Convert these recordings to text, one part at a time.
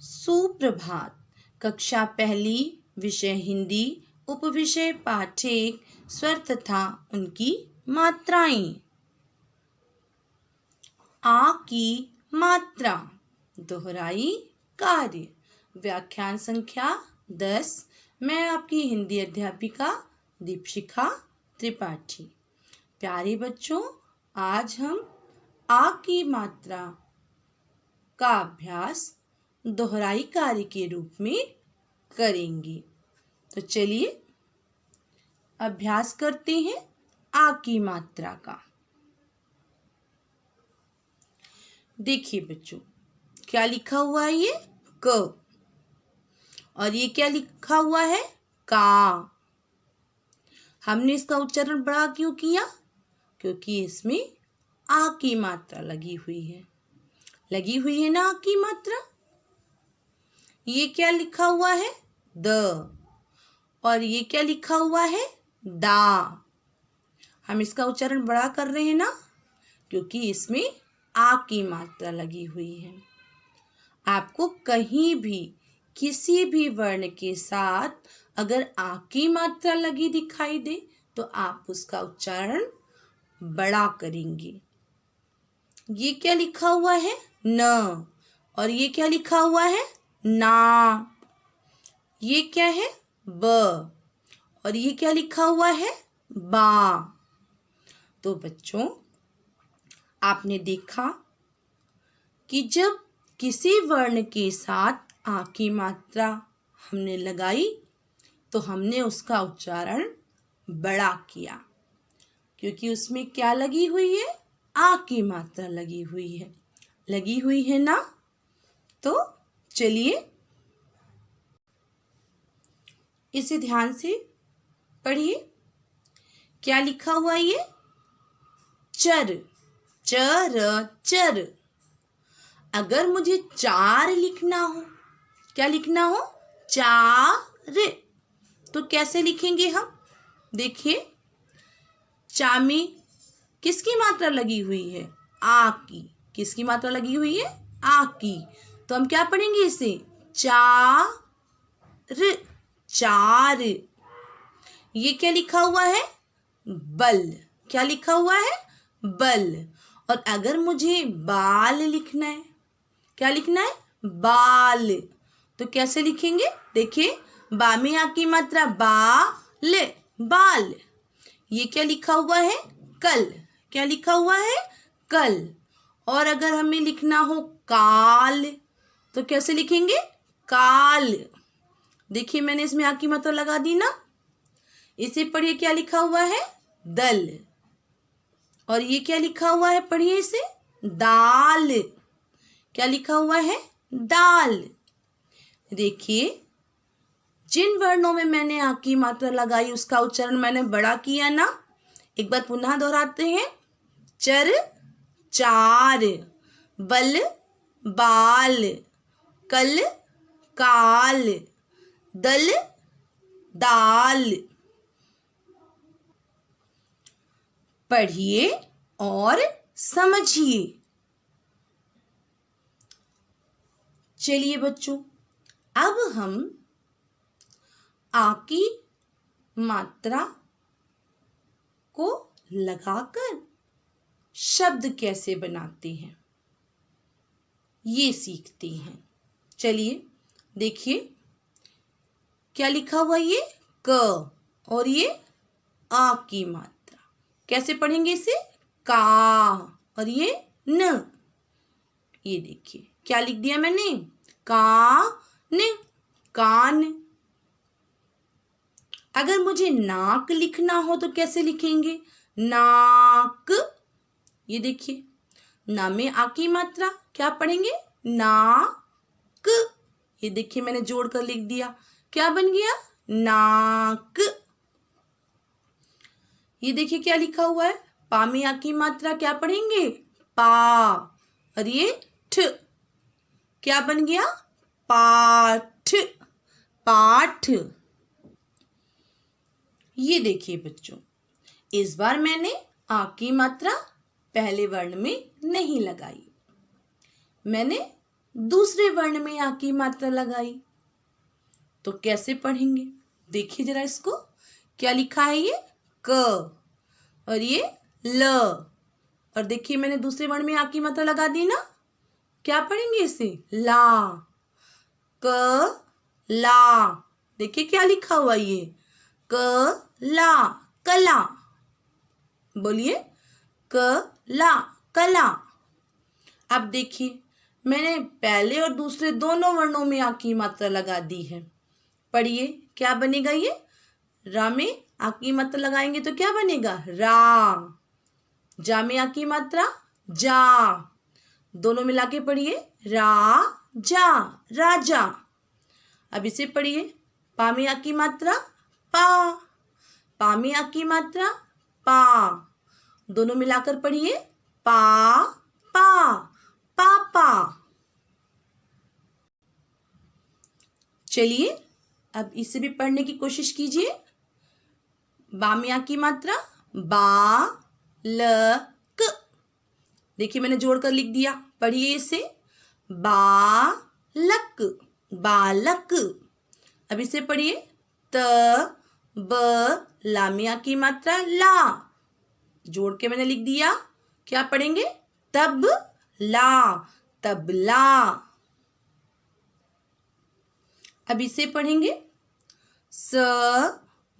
सुप्रभात। कक्षा पहली, विषय हिंदी, उपविषय पाठ 1, स्वर तथा उनकी मात्राएं। आ की मात्रा, दोहराई कार्य। व्याख्यान संख्या 10। मैं आपकी हिंदी अध्यापिका दीपशिखा त्रिपाठी। प्यारे बच्चों, आज हम आ की मात्रा का अभ्यास दोहराई कार्य के रूप में करेंगे। तो चलिए अभ्यास करते हैं आ की मात्रा का। देखिए बच्चों, क्या लिखा हुआ है? ये क। और ये क्या लिखा हुआ है? का। हमने इसका उच्चारण बड़ा क्यों किया? क्योंकि इसमें आ की मात्रा लगी हुई है। लगी हुई है ना आ की मात्रा। ये क्या लिखा हुआ है? द। और ये क्या लिखा हुआ है? दा। हम इसका उच्चारण बड़ा कर रहे हैं ना, क्योंकि इसमें आ की मात्रा लगी हुई है। आपको कहीं भी किसी भी वर्ण के साथ अगर आ की मात्रा लगी दिखाई दे तो आप उसका उच्चारण बड़ा करेंगे। ये क्या लिखा हुआ है? न। और ये क्या लिखा हुआ है? ना। ये क्या है? ब। और ये क्या लिखा हुआ है? बा। तो बच्चों, आपने देखा कि जब किसी वर्ण के साथ आ की मात्रा हमने लगाई तो हमने उसका उच्चारण बड़ा किया, क्योंकि उसमें क्या लगी हुई है? आ की मात्रा लगी हुई है। लगी हुई है ना? तो चलिए इसे ध्यान से पढ़िए। क्या लिखा हुआ है? ये चर। चर चर। अगर मुझे चार लिखना हो, क्या लिखना हो? चार। तो कैसे लिखेंगे हम? देखिए, चा में किसकी मात्रा लगी हुई है? आ की। किसकी मात्रा लगी हुई है? आ की। तो हम क्या पढ़ेंगे इसे? चार। चार। ये क्या लिखा हुआ है? बल। क्या लिखा हुआ है? बल। और अगर मुझे बाल लिखना है, क्या लिखना है? बाल। तो कैसे लिखेंगे? देखिए, बा में आ की मात्रा बाल। बाल। ये क्या लिखा हुआ है? कल। क्या लिखा हुआ है? कल। और अगर हमें लिखना हो काल तो कैसे लिखेंगे? काल। देखिए, मैंने इसमें आ की मात्रा लगा दी ना। इसे पढ़िए, क्या लिखा हुआ है? दल। और ये क्या लिखा हुआ है? पढ़िए इसे, दाल। क्या लिखा हुआ है? दाल। देखिए, जिन वर्णों में मैंने आ की मात्रा लगाई उसका उच्चारण मैंने बड़ा किया ना। एक बार पुनः दोहराते हैं। चर चार, बल बाल, कल काल, दल दाल। पढ़िए और समझिए। चलिए बच्चों, अब हम आ की मात्रा को लगाकर शब्द कैसे बनाते हैं ये सीखते हैं। चलिए देखिए, क्या लिखा हुआ? ये क। और ये आ की मात्रा कैसे पढ़ेंगे इसे? का। और ये न। ये देखिए, क्या लिख दिया मैंने? कान। कान। अगर मुझे नाक लिखना हो तो कैसे लिखेंगे? नाक। ये देखिए, ना में आ की मात्रा क्या पढ़ेंगे? नाक। ये देखिए, मैंने जोड़कर लिख दिया। क्या बन गया? नाक। ये देखिए क्या लिखा हुआ है? पा में आ की मात्रा क्या पढ़ेंगे? पा। और ये ठ। क्या बन गया? पाठ। पाठ। ये देखिए बच्चों, इस बार मैंने आ की मात्रा पहले वर्ण में नहीं लगाई। मैंने दूसरे वर्ण में आ की मात्रा लगाई तो कैसे पढ़ेंगे? देखिए जरा इसको, क्या लिखा है? ये क और ये ल, और देखिए मैंने दूसरे वर्ण में आ की मात्रा लगा दी ना, क्या पढ़ेंगे इसे? ला, क ला। देखिए क्या लिखा हुआ ये, क ला, कला। बोलिए, क ला, कला। अब देखिए मैंने पहले और दूसरे दोनों वर्णों में आ की मात्रा लगा दी है। पढ़िए क्या बनेगा ये? रा में आ की मात्रा लगाएंगे तो क्या बनेगा? रा। जा में आ की मात्रा जा। दोनों मिला के पढ़िए, रा जा, राजा। अब इसे पढ़िए, पा में आ की मात्रा पा। पा में आ की मात्रा पा। दोनों मिलाकर पढ़िए, पा पा, पापा। चलिए अब इसे भी पढ़ने की कोशिश कीजिए। बा में आ की मात्रा बा ल क। देखिए मैंने जोड़कर लिख दिया, पढ़िए इसे, बालक, बालक। अब इसे पढ़िए, त ब ला में आ की मात्रा ला। जोड़ के मैंने लिख दिया, क्या पढ़ेंगे? तब ला, तबला। अब इसे पढ़ेंगे, स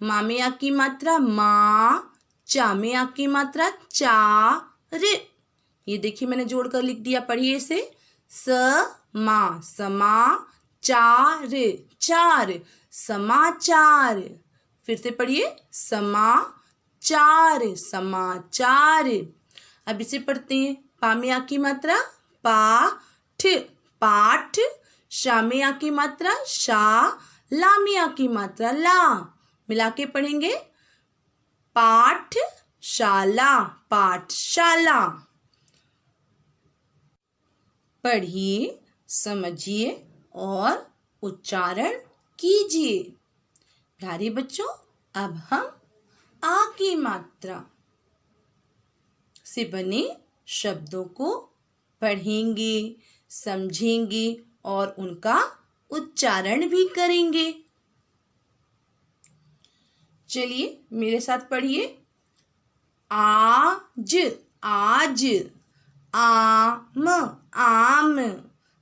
मा में आ की मात्रा मा, चा में आ की मात्रा चा रे। ये देखिए मैंने जोड़कर लिख दिया, पढ़िए इसे, स मा, समा, चार, चार, समाचार। फिर से पढ़िए, समाचार, समाचार। अब इसे पढ़ते हैं, पा में आ की मात्रा पाठ, पाठ। शा में आ की मात्रा शा, ला में आ की मात्रा ला। मिला के पढ़ेंगे, पाठशाला, पाठशाला। पढ़िए, समझिए और उच्चारण कीजिए। प्यारे बच्चों, अब हम आ की मात्रा से बने शब्दों को पढ़ेंगे, समझेंगे और उनका उच्चारण भी करेंगे। चलिए मेरे साथ पढ़िए, आज, आज। आम, आम।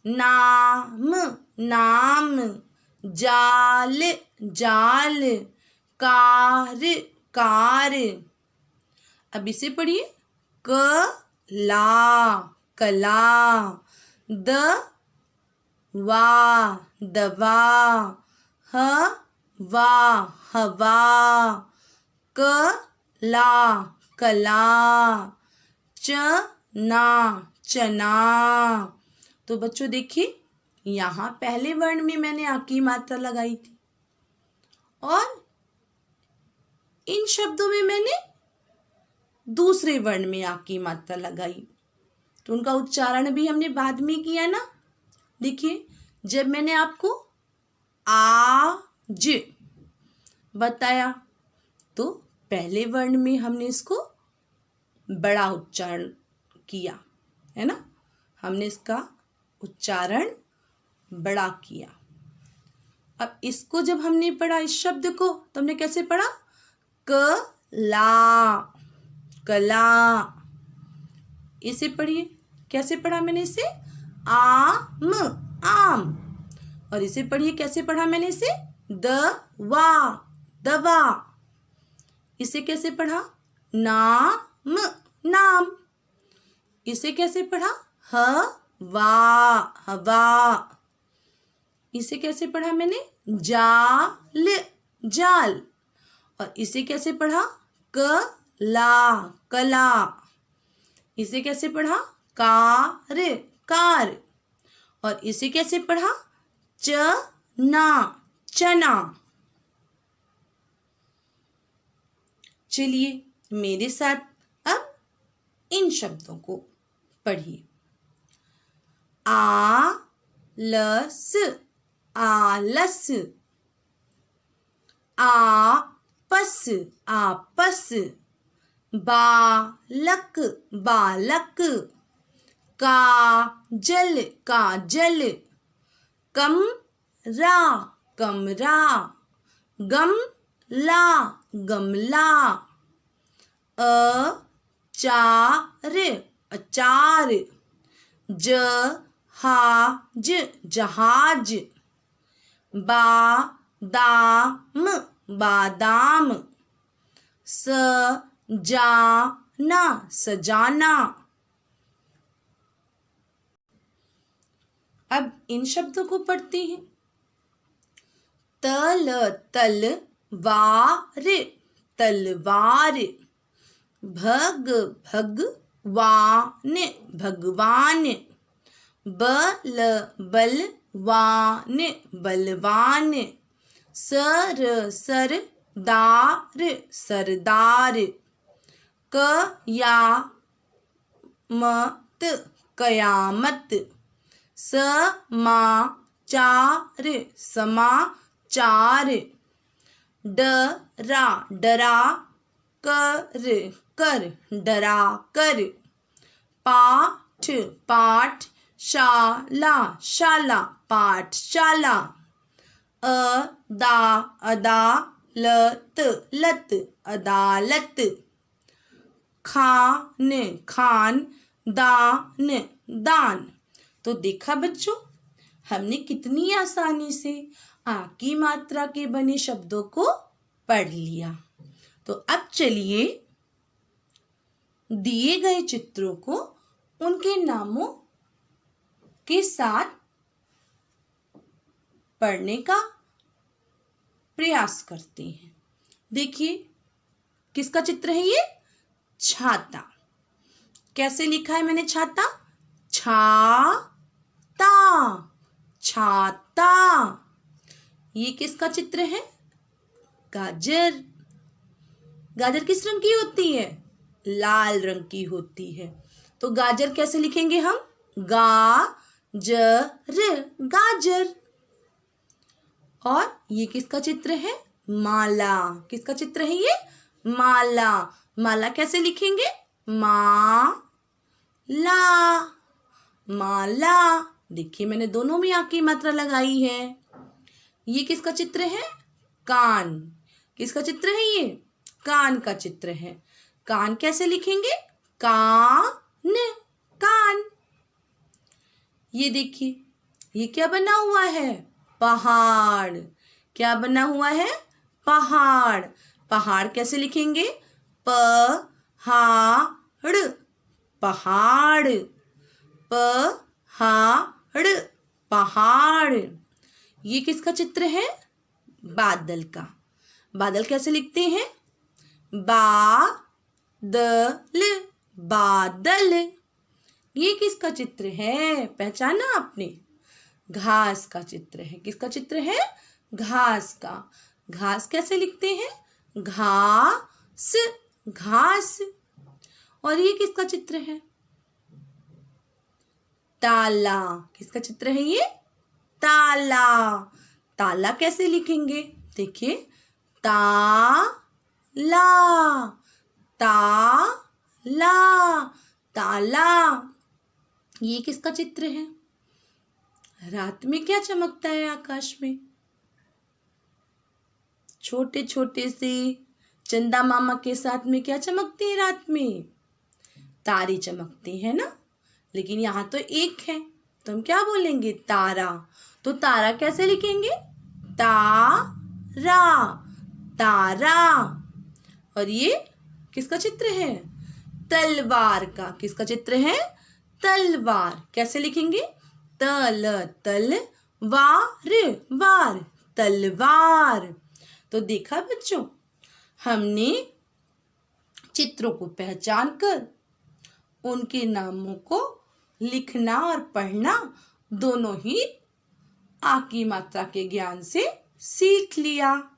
नाम, नाम। जाल, जाल। Car, car. अब इसे पढ़िए, कला, कला। दवा, दवा। हवा, हवा। कला, कला। चना, चना। तो बच्चों देखिए, यहाँ पहले वर्ण में मैंने आ की मात्रा लगाई थी और इन शब्दों में मैंने दूसरे वर्ण में आ की मात्रा लगाई, तो उनका उच्चारण भी हमने बाद में किया ना। देखिए, जब मैंने आपको आज बताया तो पहले वर्ण में हमने इसको बड़ा उच्चारण किया है ना, हमने इसका उच्चारण बड़ा किया। अब इसको जब हमने पढ़ा, इस शब्द को, तो हमने कैसे पढ़ा? कला, कला। इसे पढ़िए, कैसे पढ़ा मैंने इसे? आम, आम। और इसे पढ़िए, कैसे पढ़ा मैंने इसे? दवा, दवा। इसे कैसे पढ़ा? नाम, नाम। इसे कैसे पढ़ा? हवा, हवा। इसे कैसे पढ़ा मैंने? जाल, जाल। और इसे कैसे पढ़ा? कला, कला। इसे कैसे पढ़ा? Car, car. और इसे कैसे पढ़ा? चना, चना। चलिए मेरे साथ अब इन शब्दों को पढ़िए। आलस, आलस। आपस, आपस। बालक, बालक। काजल काजल, कमरा कमरा, गमला गमला, अचार अचार, जहाज जहाज, बादाम बादाम, सजाना सजाना। अब इन शब्दों को पढ़ते हैं। तल तलवार तलवार, भग भगवान भगवान, बल बलवान बलवान, सर सरदार सरदार, कयामत कयामत, समाचार समाचार, डरा डरा कर कर डरा कर, पाठ पाठ शाला शाला पाठशाला, अदा अदालत लत अदालत, खान खान दान दान। तो देखा बच्चों, हमने कितनी आसानी से आ की मात्रा के बने शब्दों को पढ़ लिया। तो अब चलिए दिए गए चित्रों को उनके नामों के साथ पढ़ने का प्रयास करते हैं। देखिए किसका चित्र है ये? छाता। कैसे लिखा है मैंने छाता? छाता छाता। ये किसका चित्र है? गाजर। गाजर किस रंग की होती है? लाल रंग की होती है। तो गाजर कैसे लिखेंगे हम? गाजर गाजर। और ये किसका चित्र है? माला। किसका चित्र है ये? माला। माला कैसे लिखेंगे? माला माला। देखिए मैंने दोनों में आ की मात्रा लगाई है। ये किसका चित्र है? कान। किसका चित्र है ये? कान का चित्र है। कान कैसे लिखेंगे? कान कान। ये देखिए ये क्या बना हुआ है? पहाड़। क्या बना हुआ है? पहाड़। पहाड़ कैसे लिखेंगे? पहाड़ पहाड़ पहाड़ पहाड़। ये किसका चित्र है? बादल का। बादल कैसे लिखते हैं? बादल बादल। ये किसका चित्र है? पहचाना आपने? घास का चित्र है। किसका चित्र है? घास का। घास कैसे लिखते हैं? घास घास। और ये किसका चित्र है? ताला। किसका चित्र है ये? ताला। ताला कैसे लिखेंगे? देखिए ताला ताला ताला। ये किसका चित्र है? रात में क्या चमकता है आकाश में? छोटे छोटे से चंदा मामा के साथ में क्या चमकते हैं रात में? तारे चमकते हैं ना। लेकिन यहाँ तो एक है तो हम क्या बोलेंगे? तारा। तो तारा कैसे लिखेंगे? तारा तारा। और ये किसका चित्र है? तलवार का। किसका चित्र है? तलवार। कैसे लिखेंगे? तल तल वार वार तलवार। तो देखा बच्चों, हमने चित्रों को पहचान कर उनके नामों को लिखना और पढ़ना दोनों ही आ की मात्रा के ज्ञान से सीख लिया।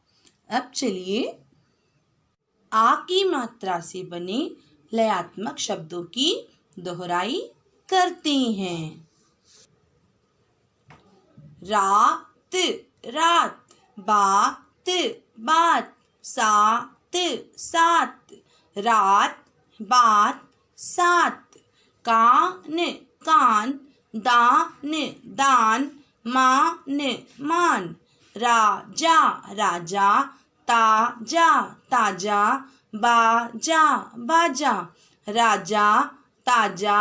अब चलिए आ की मात्रा से बने लयात्मक शब्दों की दोहराई करते हैं। रात रात, बात बात, सात सात, रात बात सात, कान कान, दान दान, मान मान, राजा राजा, ताजा ताजा, बाजा बाजा, राजा ताजा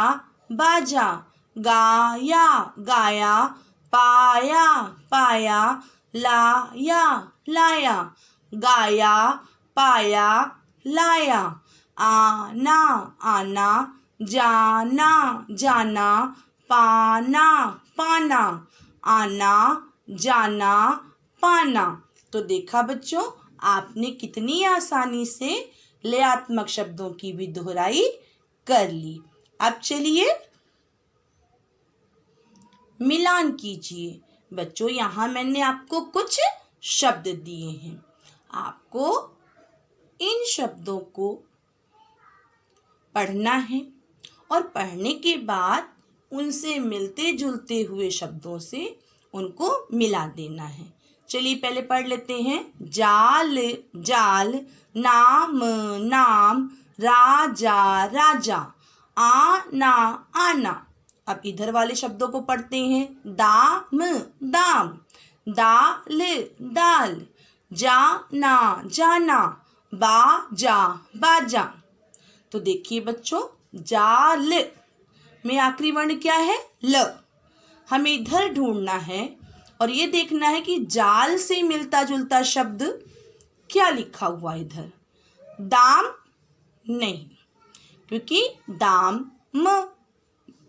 बाजा, गाया गाया, पाया पाया, लाया लाया, गाया पाया लाया, आना आना, जाना जाना, पाना पाना, आना जाना पाना। तो देखा बच्चों, आपने कितनी आसानी से लयात्मक शब्दों की भी दोहराई कर ली। अब चलिए मिलान कीजिए। बच्चों, यहाँ मैंने आपको कुछ शब्द दिए हैं। आपको इन शब्दों को पढ़ना है और पढ़ने के बाद उनसे मिलते जुलते हुए शब्दों से उनको मिला देना है। चलिए पहले पढ़ लेते हैं। जाल जाल, नाम नाम, राजा राजा, आना आना। अब इधर वाले शब्दों को पढ़ते हैं। दाम दाम, दाल दाल, जाना जाना, बाजा बाजा। तो देखिए बच्चों, जाल में आखिरी वर्ण क्या है? ल। हमें इधर ढूंढना है और ये देखना है कि जाल से मिलता जुलता शब्द क्या लिखा हुआ इधर। दाम नहीं, क्योंकि दाम म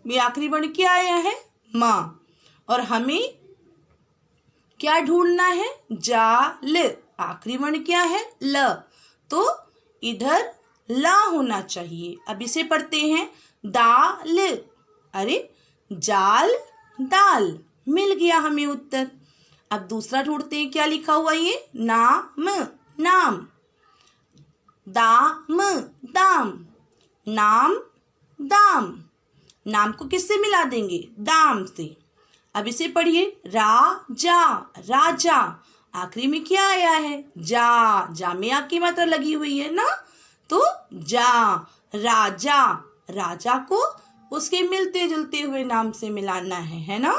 में आखिरी वर्ण क्या आया है? म। और हमें क्या ढूंढना है? जाल, आखिरी वर्ण क्या है? ल। तो इधर ला होना चाहिए। अब इसे पढ़ते हैं। दाल, अरे जाल दाल, मिल गया हमें उत्तर। अब दूसरा ढूंढते हैं, क्या लिखा हुआ ये? नाम नाम, दाम दाम, नाम दाम। नाम को किससे मिला देंगे? दाम से। अब इसे पढ़िए। राजा राजा, आखिरी में क्या आया है? जा। जा में आ की मात्रा लगी हुई है ना, तो जा। राजा, राजा को उसके मिलते जुलते हुए नाम से मिलाना है ना।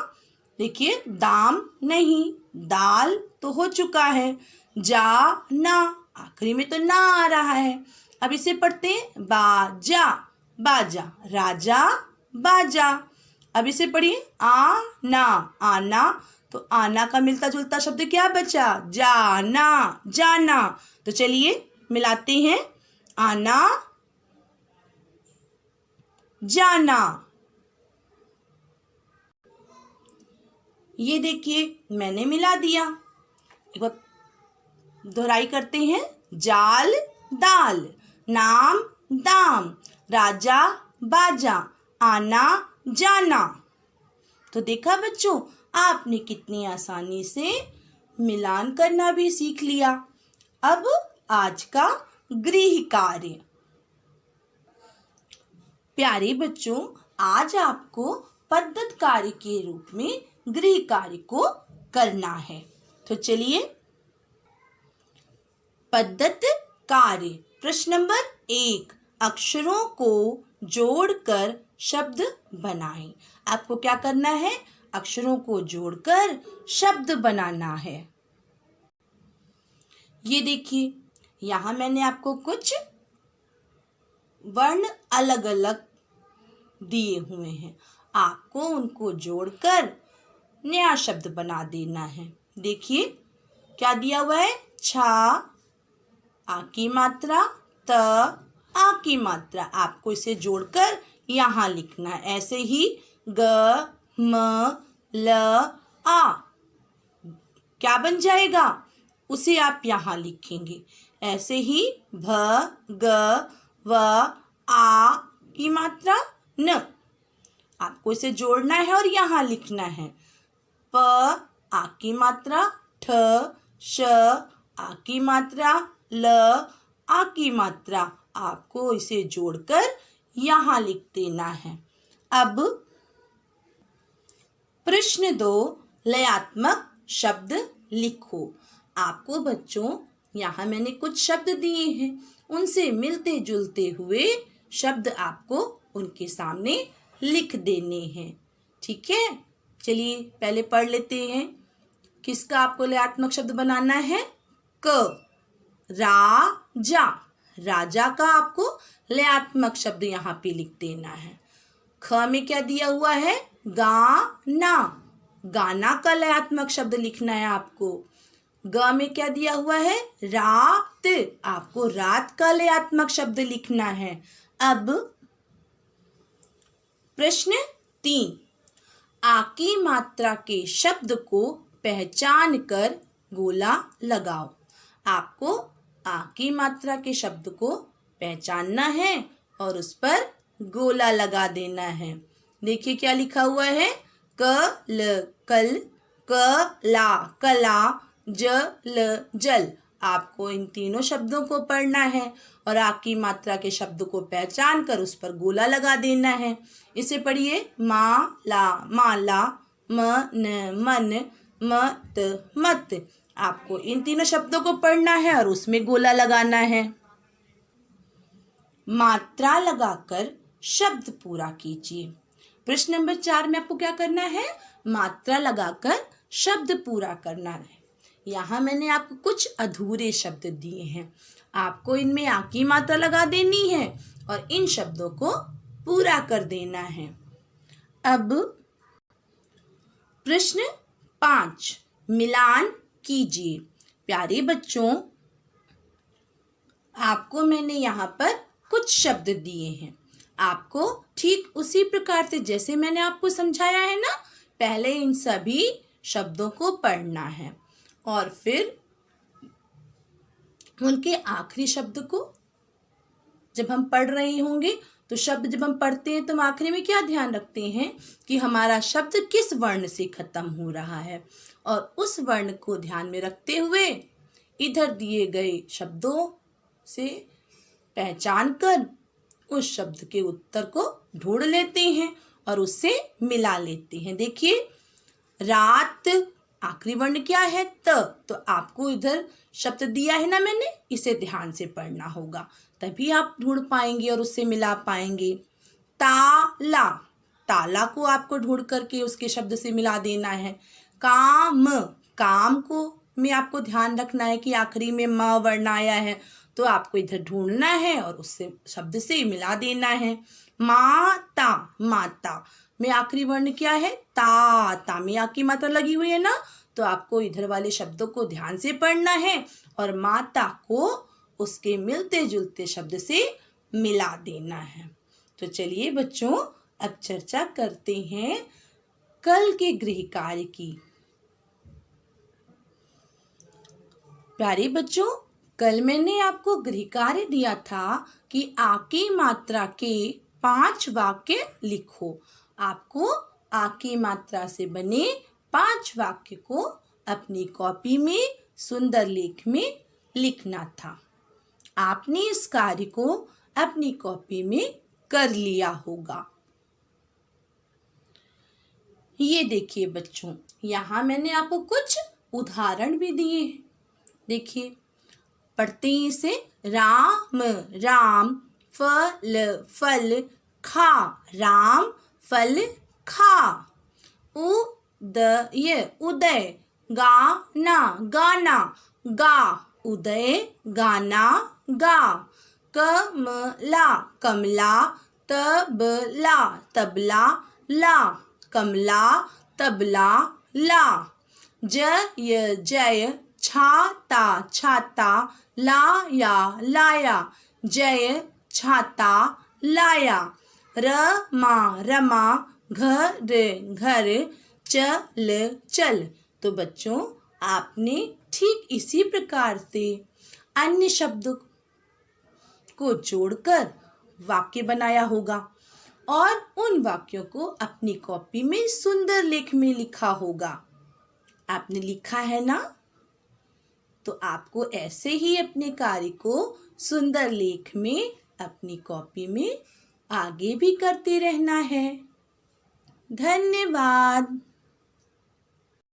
देखिए, दाम नहीं, दाल तो हो चुका है। जा ना, आखिरी में तो ना आ रहा है। अब इसे पढ़ते हैं। बाजा बाजा, राजा बाजा। अब इसे पढ़िए। आना आना, तो आना का मिलता जुलता शब्द क्या बचा? जाना जाना। तो चलिए मिलाते हैं। आना जाना। ये देखिए मैंने मिला दिया। एक बार दोहराई करते हैं। जाल दाल, नाम दाम, राजा बाजा, आना जाना। तो देखा बच्चों, आपने कितनी आसानी से मिलान करना भी सीख लिया। अब आज का गृह कार्य। प्यारे बच्चों, आज आपको पद्धत कार्य के रूप में गृह कार्य को करना है। तो चलिए, पद्धत कार्य। प्रश्न नंबर 1, अक्षरों को जोड़कर शब्द बनाएं। आपको क्या करना है? अक्षरों को जोड़कर शब्द बनाना है। ये देखिए, यहाँ मैंने आपको कुछ वर्ण अलग अलग दिए हुए हैं। आपको उनको जोड़कर नया शब्द बना देना है। देखिए क्या दिया हुआ है? छा, आ की मात्रा, त, आ की मात्रा। आपको इसे जोड़कर यहाँ लिखना है। ऐसे ही ग, म, ल, आ क्या बन जाएगा? उसे आप यहाँ लिखेंगे। ऐसे ही भ, ग, व, आ की मात्रा, न। आपको इसे जोड़ना है और यहाँ लिखना है। प, आ की मात्रा, ठ, श, आ की मात्रा, ल, आ की मात्रा। आपको इसे जोड़कर यहाँ लिख देना है। अब प्रश्न 2, लयात्मक शब्द लिखो। आपको बच्चों यहाँ मैंने कुछ शब्द दिए हैं, उनसे मिलते जुलते हुए शब्द आपको उनके सामने लिख देने हैं। ठीक है, चलिए पहले पढ़ लेते हैं। किसका आपको लयात्मक शब्द बनाना है? क, राजा, राजा का आपको लयात्मक शब्द यहाँ पे लिख देना है। ख में क्या दिया हुआ है? गाना, गाना का लयात्मक शब्द लिखना है आपको। ग में क्या दिया हुआ है? रात, आपको रात का लयात्मक शब्द लिखना है। अब प्रश्न 3, आ की मात्रा के शब्द को पहचान कर गोला लगाओ। आपको आ की मात्रा के शब्द को पहचानना है और उस पर गोला लगा देना है। देखिए क्या लिखा हुआ है? कल, कल, कला, कला, जल, जल। आपको इन तीनों शब्दों को पढ़ना है और आ की मात्रा के शब्द को पहचान कर उस पर गोला लगा देना है। इसे पढ़िए। माला, माला, मन, मन, मत, मत। आपको इन तीनों शब्दों को पढ़ना है और उसमें गोला लगाना है। मात्रा लगाकर शब्द पूरा कीजिए। प्रश्न नंबर 4 में आपको क्या करना है? मात्रा लगाकर शब्द पूरा करना है। यहाँ मैंने आपको कुछ अधूरे शब्द दिए हैं, आपको इनमें आ की मात्रा लगा देनी है और इन शब्दों को पूरा कर देना है। अब प्रश्न 5, मिलान कीजिए। प्यारे बच्चों, आपको मैंने यहाँ पर कुछ शब्द दिए हैं, आपको ठीक उसी प्रकार से जैसे मैंने आपको समझाया है ना, पहले इन सभी शब्दों को पढ़ना है और फिर उनके आखिरी शब्द को जब हम पढ़ रहे होंगे तो शब्द जब हम पढ़ते हैं तो हम आखिरी में क्या ध्यान रखते हैं कि हमारा शब्द किस वर्ण से खत्म हो रहा है, और उस वर्ण को ध्यान में रखते हुए इधर दिए गए शब्दों से पहचान कर उस शब्द के उत्तर को ढूंढ लेते हैं और उससे मिला लेते हैं। देखिए, रात, आखिरी वर्ण क्या है? त। तो आपको इधर शब्द दिया है ना मैंने, इसे ध्यान से पढ़ना होगा, तभी आप ढूंढ पाएंगे और उससे मिला पाएंगे। ताला, ताला को आपको ढूंढ करके उसके शब्द से मिला देना है। काम, काम को में आपको ध्यान रखना है कि आखिरी में म वर्ण आया है, तो आपको इधर ढूंढना है और उससे शब्द से मिला देना है। माता, माता में आखिरी वर्ण क्या है? ता, ता में आ की मात्रा लगी हुई है ना, तो आपको इधर वाले शब्दों को ध्यान से पढ़ना है और माता को उसके मिलते जुलते शब्द से मिला देना है। तो चलिए बच्चों, अब चर्चा करते हैं कल के गृह कार्य की। प्यारे बच्चों, कल मैंने आपको गृह कार्य दिया था कि आ की मात्रा के 5 वाक्य लिखो। आपको आ की मात्रा से बने 5 वाक्य को अपनी कॉपी में सुंदर लेख में लिखना था। आपने इस कार्य को अपनी कॉपी में कर लिया होगा। ये देखिए बच्चों, यहाँ मैंने आपको कुछ उदाहरण भी दिए हैं। देखिए, पढ़ते हैं इसे। राम, राम, फल, फल, खा, राम फल खा। उदय, उदय, गाना, गाना, गा, उदय गाना गा। कमला, कमला, तबला, तबला, ला, कमला तबला ला। जय, जय, छाता, छाता, लाया, लाया, जय छाता लाया। रमा, रमा, घर, घर, चल, चल। तो बच्चों, आपने ठीक इसी प्रकार से अन्य शब्दों को जोड़कर वाक्य बनाया होगा और उन वाक्यों को अपनी कॉपी में सुंदर लेख में लिखा होगा। आपने लिखा है ना? तो आपको ऐसे ही अपने कार्य को सुंदर लेख में अपनी कॉपी में आगे भी करते रहना है। धन्यवाद।